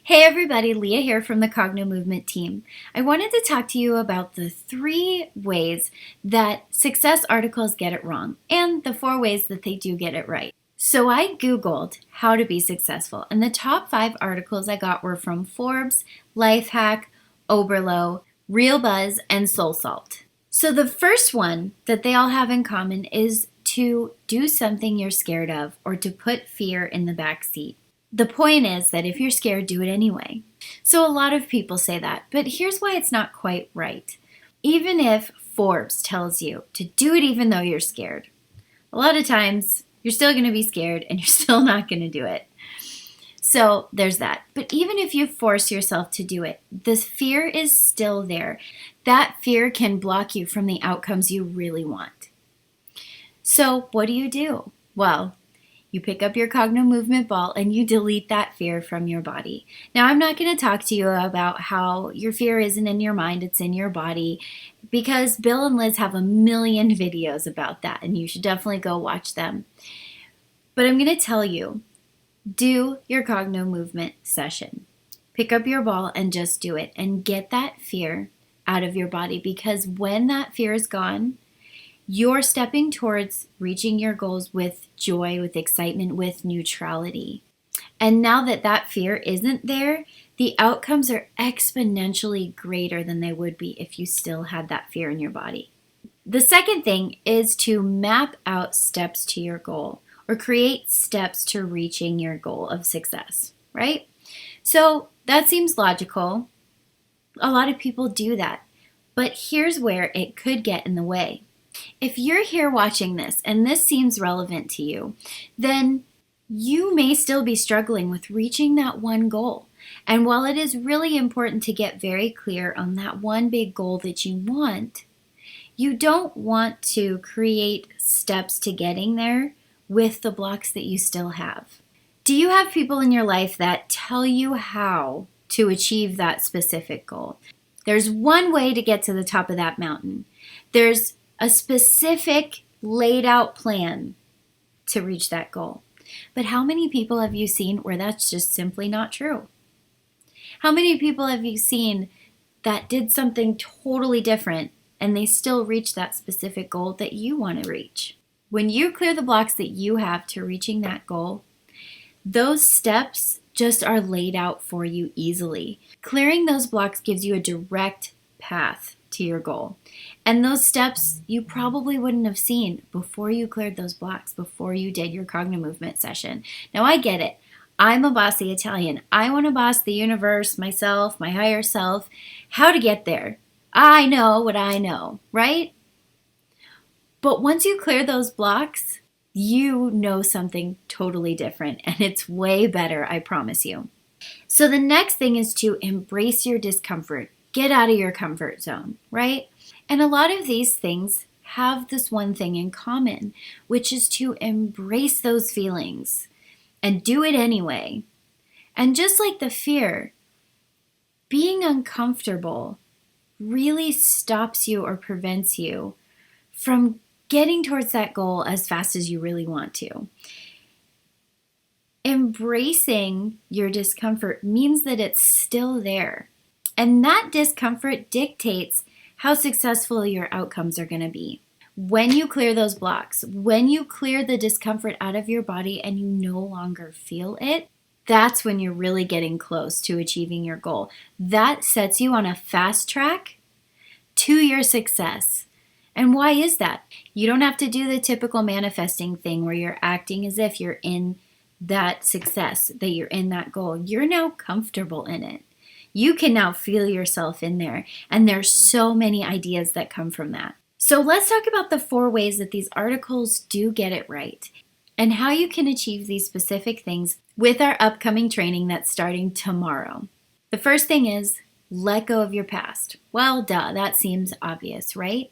Hey everybody, Leah here from the Cognomovement team. I wanted to talk to you about the 3 ways that success articles get it wrong and the 4 ways that they do get it right. So I Googled how to be successful, and the top 5 articles I got were from Forbes, Lifehack, Oberlo, Real Buzz, and Soul Salt. So the first one that they all have in common is to do something you're scared of or to put fear in the back seat. The point is that if you're scared, do it anyway. So a lot of people say that, but here's why it's not quite right. Even if Forbes tells you to do it even though you're scared, a lot of times you're still going to be scared and you're still not going to do it. So there's that. But even if you force yourself to do it, the fear is still there. That fear can block you from the outcomes you really want. So what do? Well, you pick up your Cognomovement ball and you delete that fear from your body. Now, I'm not going to talk to you about how your fear isn't in your mind, it's in your body, because Bill and Liz have a million videos about that, and you should definitely go watch them. But I'm going to tell you, do your Cognomovement session. Pick up your ball and just do it, and get that fear out of your body, because when that fear is gone, you're stepping towards reaching your goals with joy, with excitement, with neutrality. And now that that fear isn't there, the outcomes are exponentially greater than they would be if you still had that fear in your body. The second thing is to map out steps to your goal, or create steps to reaching your goal of success, right? So that seems logical. A lot of people do that. But here's where it could get in the way. If you're here watching this and this seems relevant to you, then you may still be struggling with reaching that one goal. And while it is really important to get very clear on that one big goal that you want, you don't want to create steps to getting there with the blocks that you still have. Do you have people in your life that tell you how to achieve that specific goal? There's one way to get to the top of that mountain. There's a specific laid out plan to reach that goal. But how many people have you seen where that's just simply not true? How many people have you seen that did something totally different and they still reach that specific goal that you want to reach? When you clear the blocks that you have to reaching that goal, those steps just are laid out for you easily. Clearing those blocks gives you a direct path to your goal. And those steps you probably wouldn't have seen before you cleared those blocks, before you did your Cognomovement session. Now I get it. I'm a bossy Italian. I want to boss the universe, myself, my higher self, how to get there. I know what I know, right? But once you clear those blocks, you know something totally different, and it's way better, I promise you. So the next thing is to embrace your discomfort. Get out of your comfort zone, right? And a lot of these things have this one thing in common, which is to embrace those feelings and do it anyway. And just like the fear, being uncomfortable really stops you or prevents you from getting towards that goal as fast as you really want to. Embracing your discomfort means that it's still there. And that discomfort dictates how successful your outcomes are going to be. When you clear those blocks, when you clear the discomfort out of your body and you no longer feel it, that's when you're really getting close to achieving your goal. That sets you on a fast track to your success. And why is that? You don't have to do the typical manifesting thing where you're acting as if you're in that success, that you're in that goal. You're now comfortable in it. You can now feel yourself in there, and there's so many ideas that come from that. So let's talk about the 4 ways that these articles do get it right, and how you can achieve these specific things with our upcoming training that's starting tomorrow. The first thing is let go of your past. Well, duh, that seems obvious, right?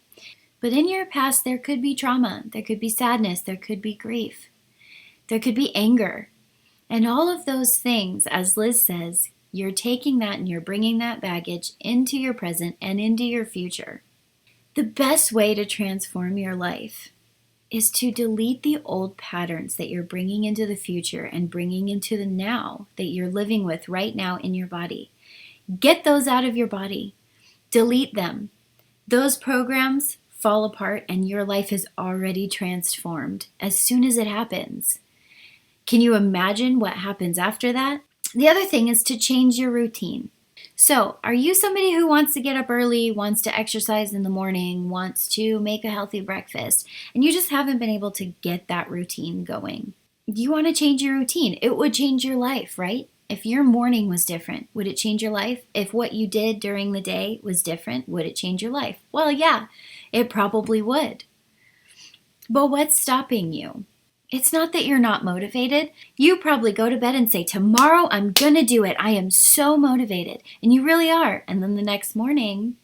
But in your past, there could be trauma, there could be sadness, there could be grief, there could be anger. And all of those things, as Liz says, you're taking that and you're bringing that baggage into your present and into your future. The best way to transform your life is to delete the old patterns that you're bringing into the future and bringing into the now that you're living with right now in your body. Get those out of your body. Delete them. Those programs fall apart and your life is already transformed as soon as it happens. Can you imagine what happens after that? The other thing is to change your routine. So, are you somebody who wants to get up early, wants to exercise in the morning, wants to make a healthy breakfast, and you just haven't been able to get that routine going? You want to change your routine. It would change your life, right? If your morning was different, would it change your life? If what you did during the day was different, would it change your life? Well, yeah, it probably would. But what's stopping you? It's not that you're not motivated. You probably go to bed and say, tomorrow I'm going to do it. I am so motivated. And you really are. And then the next morning,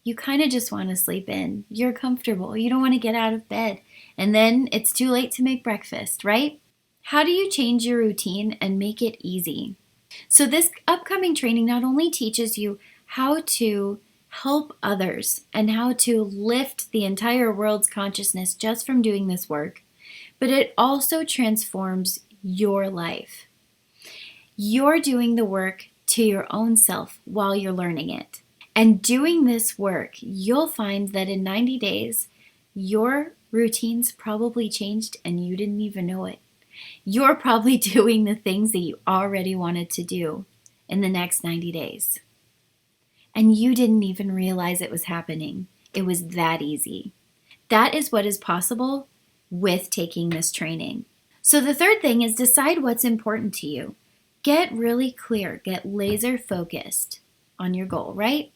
you kind of just want to sleep in. You're comfortable. You don't want to get out of bed. And then it's too late to make breakfast, right? How do you change your routine and make it easy? So this upcoming training not only teaches you how to help others and how to lift the entire world's consciousness just from doing this work, but it also transforms your life. You're doing the work to your own self while you're learning it. And doing this work, you'll find that in 90 days, your routines probably changed and you didn't even know it. You're probably doing the things that you already wanted to do in the next 90 days. And you didn't even realize it was happening. It was that easy. That is what is possible with taking this training. So the third thing is decide what's important to you. Get really clear, get laser focused on your goal, right?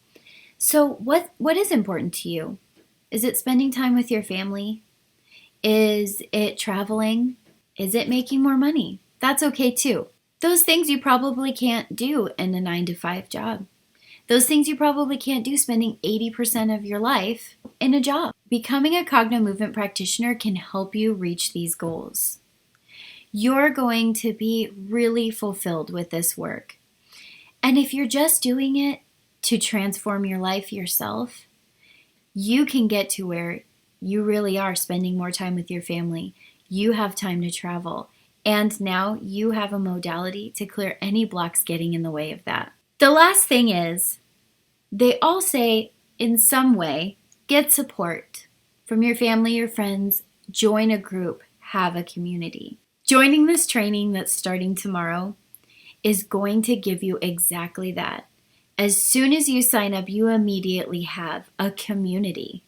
So what is important to you? Is it spending time with your family? Is it traveling? Is it making more money? That's okay too. Those things you probably can't do in a 9-to-5 job. Those things you probably can't do spending 80% of your life in a job. Becoming a Cogno Movement practitioner can help you reach these goals. You're going to be really fulfilled with this work. And if you're just doing it to transform your life yourself, you can get to where you really are spending more time with your family. You have time to travel. And now you have a modality to clear any blocks getting in the way of that. The last thing is, they all say in some way, get support from your family or friends, join a group, have a community. Joining this training that's starting tomorrow is going to give you exactly that. As soon as you sign up, you immediately have a community.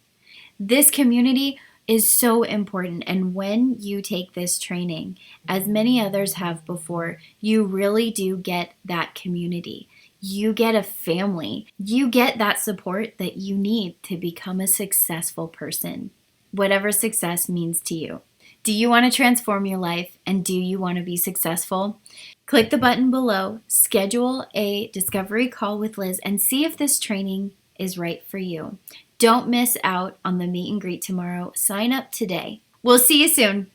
This community is so important, and when you take this training, as many others have before, you really do get that community. You get a family. You get that support that you need to become a successful person, whatever success means to you. Do you want to transform your life, and do you want to be successful? Click the button below, schedule a discovery call with Liz, and see if this training is right for you. Don't miss out on the meet and greet tomorrow. Sign up today. We'll see you soon.